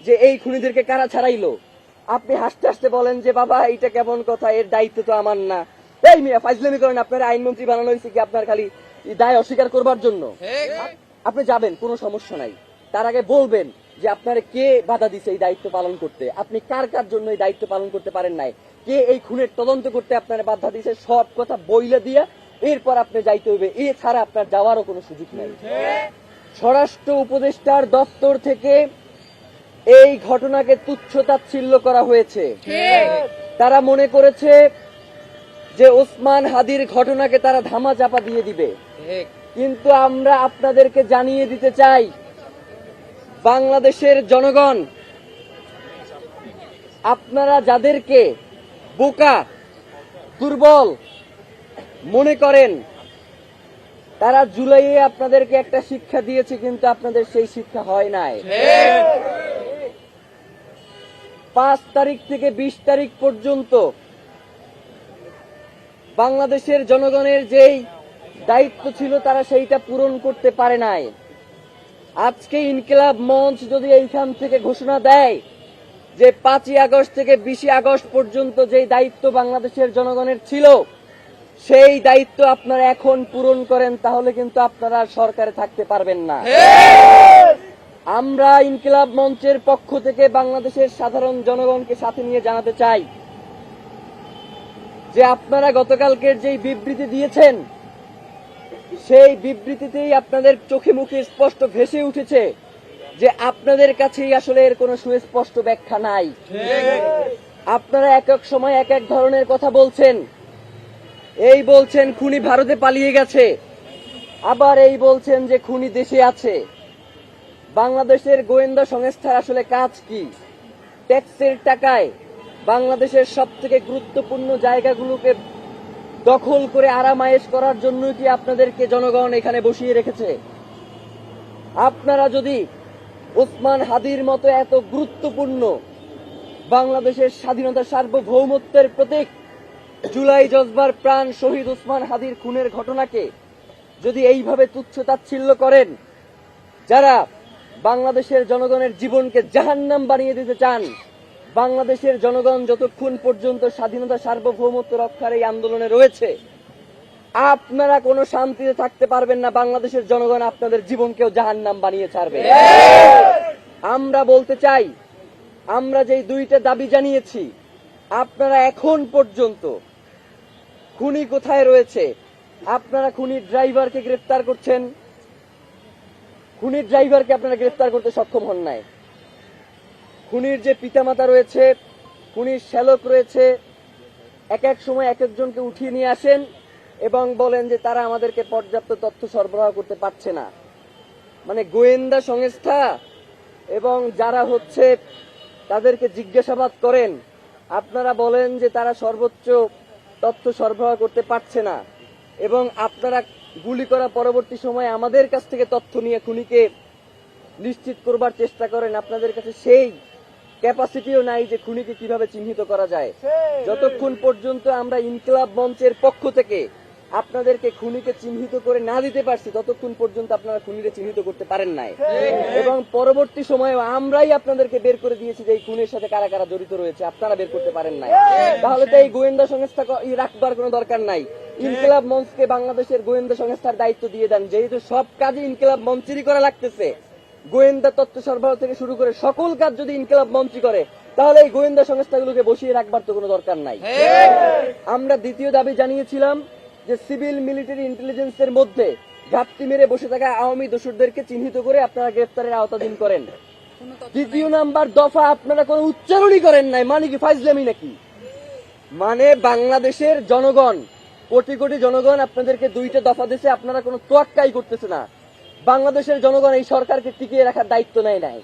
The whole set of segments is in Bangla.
যে এই খুনিদেরকে কারা ছাড়াইলো, আপনি হাসতে হাসতে বলেন যে বাবা এইটা কেমন কথা, এর দায়িত্ব তো আমার না। এই মিয়া ফাইজলামি করেন, আপনার আইনমন্ত্রী বানানো হয়েছে কি আপনার খালি দায় অস্বীকার করবার জন্য? আপনি যাবেন, কোনো সমস্যা নাই, তার আগে বলবেন যে আপনারা কে বাধা দিছে এই দায়িত্ব পালন করতে, আপনি কার কার জন্য এই দায়িত্ব পালন করতে পারেন নাই, কে এই খুনের তদন্ত করতে আপনারা বাধা দিছে, সব কথা বইলে দিয়া এরপর আপনি যাইতে হইবে, এছাড়া আপনার যাওয়ারও কোনো সুযোগ নেই। স্বরাষ্ট্র উপদেষ্টার দপ্তর থেকে এই ঘটনাকে তুচ্ছ তাচ্ছিল্য করা হয়েছে। তারা মনে করেছে যে ওসমান হাদির ঘটনাকে তারা ধামাচাপা দিয়ে দিবে, কিন্তু আমরা আপনাদেরকে জানিয়ে দিতে চাই, বাংলাদেশের জনগণ আপনারা যাদেরকে বোকা দুর্বল মনে করেন, তারা জুলাইয়ে আপনাদেরকে একটা শিক্ষা দিয়েছে, কিন্তু আপনাদের সেই শিক্ষা হয় নাই। 5 তারিখ থেকে 20 তারিখ পর্যন্ত বাংলাদেশের জনগণের যেই দায়িত্ব ছিল তারা সেইটা পূরণ করতে পারে নাই। আজকে ইনকিলাব মঞ্চ যদি এইখান থেকে ঘোষণা দেয় যে 5ই আগস্ট থেকে 20 আগস্ট পর্যন্ত যেই দায়িত্ব বাংলাদেশের জনগণের ছিল সেই দায়িত্ব আপনারা এখন পূরণ করেন, তাহলে কিন্তু আপনারা সরকারে থাকতে পারবেন না। আমরা ইনকিলাব মঞ্চের পক্ষ থেকে বাংলাদেশের সাধারণ জনগণকে সাথে নিয়ে জানাতে চাই যে আপনারা গতকালকের যেই বিবৃতি দিয়েছেন সেই বিবৃতিতেই আপনাদের চোখে মুখে স্পষ্ট ভেসে উঠেছে যে আপনাদের কাছেই আসলে এর কোনো সুস্পষ্ট ব্যাখ্যা নাই। আপনারা এক এক সময় এক এক ধরনের কথা বলছেন, এই বলছেন খুনি ভারতে পালিয়ে গেছে, আবার এই বলছেন যে খুনি দেশে আছে। বাংলাদেশের গোয়েন্দা সংস্থার আসলে কাজ কি? ট্যাক্সের টাকায় বাংলাদেশের সবথেকে গুরুত্বপূর্ণ জায়গাগুলোকে দখল করে আরামায়েশ করার জন্য কি আপনাদেরকে জনগণ এখানে বসিয়ে রেখেছে? আপনারা যদি ওসমান হাদির মতো এত গুরুত্বপূর্ণ বাংলাদেশের স্বাধীনতা সার্বভৌমত্বের প্রতীক জুলাই জজবার প্রাণ শহীদ ওসমান হাদির খুনের ঘটনাকে যদি এইভাবে তুচ্ছ তাচ্ছিল্য করেন, যারা বাংলাদেশের জনগণের জীবনকে জাহান্নাম বানিয়ে দিতে চান, বাংলাদেশের জনগণ যতক্ষণ পর্যন্ত স্বাধীনতা সার্বভৌমত্ব রক্ষার এই আন্দোলনে রয়েছে আপনারা কোনো শান্তিতে থাকতে পারবেন না। বাংলাদেশের জনগণ আপনাদের জীবনকেও জাহান্নাম বানিয়ে ছাড়বে। আমরা বলতে চাই, আমরা যেই 2টা দাবি জানিয়েছি, আপনারা এখন পর্যন্ত খুনি কোথায় রয়েছে? আপনারা খুনির ড্রাইভারকে গ্রেফতার করছেন, খুনির ড্রাইভারকে আপনারা গ্রেফতার করতে সক্ষম হন নাই। খুনির যে পিতামাতা রয়েছে, খুনির শ্যালক রয়েছে, এক এক সময় এক একজনকে উঠিয়ে নিয়ে আসেন এবং বলেন যে তারা আমাদেরকে পর্যাপ্ত তথ্য সরবরাহ করতে পারছে না। মানে গোয়েন্দা সংস্থা এবং যারা হচ্ছে তাদেরকে জিজ্ঞাসাবাদ করেন, আপনারা বলেন যে তারা সর্বোচ্চ তথ্য সরবরাহ করতে পারছে না, এবং আপনারা গুলি করা পরবর্তী সময়ে আমাদের কাছ থেকে তথ্য নিয়ে খুনিকে নিশ্চিত করবার চেষ্টা করেন। আপনাদের কাছে সেই ক্যাপাসিটিও নাই যে খুনিকে কিভাবে চিহ্নিত করা যায়। যতক্ষণ পর্যন্ত আমরা ইনকিলাব মঞ্চের পক্ষ থেকে আপনাদেরকে খুনিকে চিহ্নিত করে না দিতে পারছি, ততক্ষণ পর্যন্ত আপনারা খুনিকে চিহ্নিত করতে পারেন নাই, এবং পরবর্তী সময়ে আমরাই আপনাদেরকে বের করে দিয়েছি যে এই খুনের সাথে কারা কারা জড়িত রয়েছে, আপনারা বের করতে পারেন নাই। তাহলে তো এই গোয়েন্দা সংস্থা রাখবার কোনো দরকার নাই। ইনকিলাব মঞ্চকে বাংলাদেশের গোয়েন্দা সংস্থার দায়িত্ব দিয়ে দেন, যেহেতু সব কাজে ইনকিলাব মঞ্চেরই করা লাগতেছে। গোয়েন্দা তথ্য সরবরাহ থেকে শুরু করে সকল কাজ যদি ইনকিলাব মঞ্চই করে, তাহলে এই গোয়েন্দা সংস্থাগুলোকে বসিয়ে রাখবার তো কোনো দরকার নাই। আমরা দ্বিতীয় দাবি জানিয়েছিলাম যে সিভিল মিলিটারি ইন্টেলিজেন্সের মধ্যে ঘাপটি মেরে বসে থাকা আওয়ামী দোসরদেরকে চিহ্নিত করে আপনারা গ্রেফতারের আওতাধীন করেন। দ্বিতীয় নাম্বার দফা আপনারা কোনো উচ্চারণই করেন নাই, মানে কি ফাইজলামি নাকি? মানে বাংলাদেশের জনগণ, কোটি কোটি জনগণ আপনাদেরকে 2টা দফা দিয়েছে, আপনারা কোনো তোয়াক্কাই করতেছে না। বাংলাদেশের জনগণ এই সরকারকে টিকিয়ে রাখার দায়িত্ব নেয় নাই।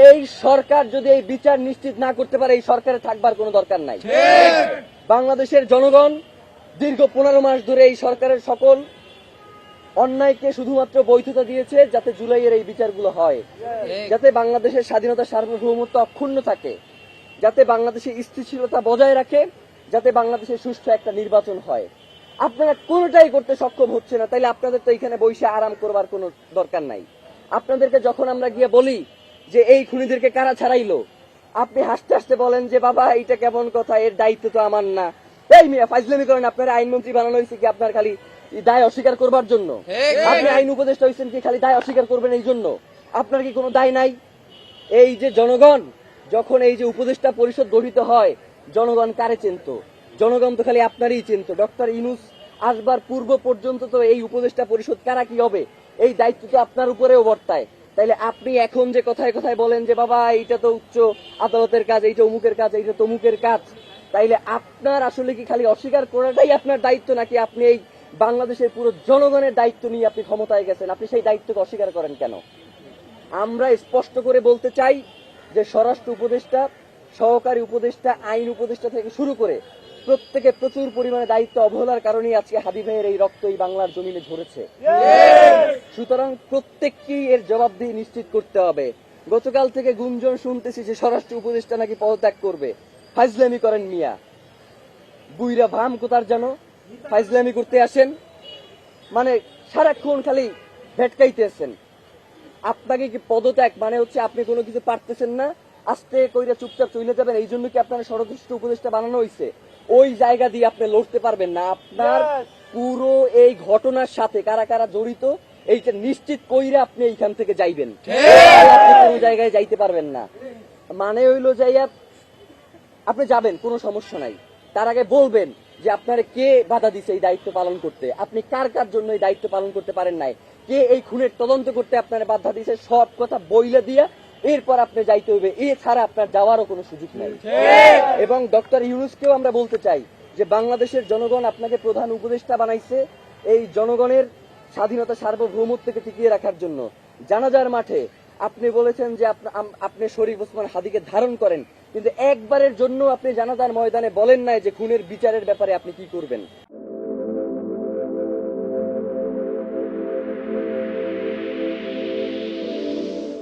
এই সরকার যদি এই বিচার নিশ্চিত না করতে পারে, এই সরকারে থাকবার কোনো দরকার নাই। বাংলাদেশের জনগণ দীর্ঘ 15 মাস ধরে এই সরকারের সকল অন্যায়কে শুধুমাত্র বৈধতা দিয়েছে যাতে জুলাইয়ের এই বিচারগুলো হয়, যাতে বাংলাদেশের স্বাধীনতা সার্বভৌমত্ব অক্ষুণ্ণ থাকে, যাতে বাংলাদেশের স্থিতিশীলতা বজায় রাখে, যাতে বাংলাদেশের সুষ্ঠু একটা নির্বাচন হয়। আপনারা কোনোটাই করতে সক্ষম হচ্ছে না, তাইলে আপনাদের তো এখানে বসে আরাম করবার কোনো দরকার নাই। আপনাদেরকে যখন আমরা গিয়ে বলি যে এই খুনিদেরকে কারা ছাড়াইলো, আপনি হাসতে হাসতে বলেন যে বাবা এটা কেমন কথা, এর দায়িত্ব তো আমার না। এই মিয়া ফাইজলামি করেন, আপনার আইনমন্ত্রী বানানো হয়েছে কি আপনার খালি দায় অস্বীকার করবার জন্য? আপনি আইন উপদেষ্টা হয়েছেন কি খালি দায় অস্বীকার করবেন এই জন্য? আপনার কি কোনো দায় নাই? এই যে জনগণ যখন এই যে উপদেষ্টা পরিষদ গঠিত হয়, জনগণ কারে চিনত? জনগণ তো খালি আপনারই চিনত। ডক্টর ইউনূস আসবার পূর্ব পর্যন্ত তো এই উপদেষ্টা পরিষদ কারা কি হবে এই দায়িত্ব তো আপনার উপরেও বর্তায়। তাইলে আপনি এখন যে কথায় কথায় বলেন যে বাবা এইটা তো উচ্চ আদালতের কাজ, এইটা অমুকের কাজ, এইটা তমুকের কাজ, তাইলে আপনার আসলে কি খালি অস্বীকার করাটাই আপনার দায়িত্ব, নাকি আপনি এই বাংলাদেশের পুরো জনগণের দায়িত্ব নিয়ে আপনি ক্ষমতায় গেছেন? আপনি সেই দায়িত্বকে অস্বীকার করেন কেন? আমরা স্পষ্ট করে বলতে চাই যে স্বরাষ্ট্র উপদেষ্টা, সহকারী উপদেষ্টা, আইন উপদেষ্টা থেকে শুরু করে প্রত্যেকে প্রচুর পরিমাণে দায়িত্ব অবহেলার কারণেই আজকে হাদি ভাইয়ের এই রক্ত এই বাংলার জমিনে ঝরেছে। সুতরাং প্রত্যেককেই এর জবাবদিহি নিশ্চিত করতে হবে। গতকাল থেকে গুঞ্জন শুনতেছি যে স্বরাষ্ট্র উপদেষ্টা নাকি পদত্যাগ করবে। ফাইজলামি করেন মিয়া, বুইরা ভাম কোতার জানো, ফাইজলামি করতে আসেন, মানে সারাক্ষণ খালি ভেটকাইতেছেন। আপনাকে কি পদত্যাগ মানে হচ্ছে আপনি কোনো কিছু পারতেছেন না, আস্তে কইরা চুপচাপ চলে যাবেন, এই জন্য কি আপনার স্বরাষ্ট্র উপদেষ্টা বানানো হয়েছে? ওই জায়গা দিয়ে আপনি লড়তে পারবেন না। আপনার পুরো এই ঘটনার সাথে কারা কারা জড়িত এইটা নিশ্চিত কইরা আপনি এইখান থেকে যাইবেন, আপনি কোনো জায়গায় যাইতে পারবেন না। মানে হইলো যাইয়া আপনি যাবেন, কোনো সমস্যা নাই, তার আগে বলবেন যে আপনার কে বাধা দিছে এই দায়িত্ব পালন করতে, আপনি কার কার জন্য এই দায়িত্ব পালন করতে পারেন নাই, কে এই খুনের তদন্ত করতে আপনার বাধা দিছে, সব কথা বইলে দিয়া এরপর আপনি যাইতে হবে। এছাড়া আপনার যাওয়ারও কোনো সুযোগ নেই। এবং ডক্টর ইউনূসকেও আমরা বলতে চাই যে বাংলাদেশের জনগণ আপনাকে প্রধান উপদেষ্টা বানাইছে এই জনগণের স্বাধীনতা সার্বভৌমত্বকে টিকিয়ে রাখার জন্য। জানাজার মাঠে আপনি বলেছেন যে আপনি শরীফ ওসমান হাদিকে ধারণ করেন, কিন্তু একবারের জন্য আপনি জানাজার ময়দানে বলেন নাই যে খুনের বিচারের ব্যাপারে আপনি কি করবেন।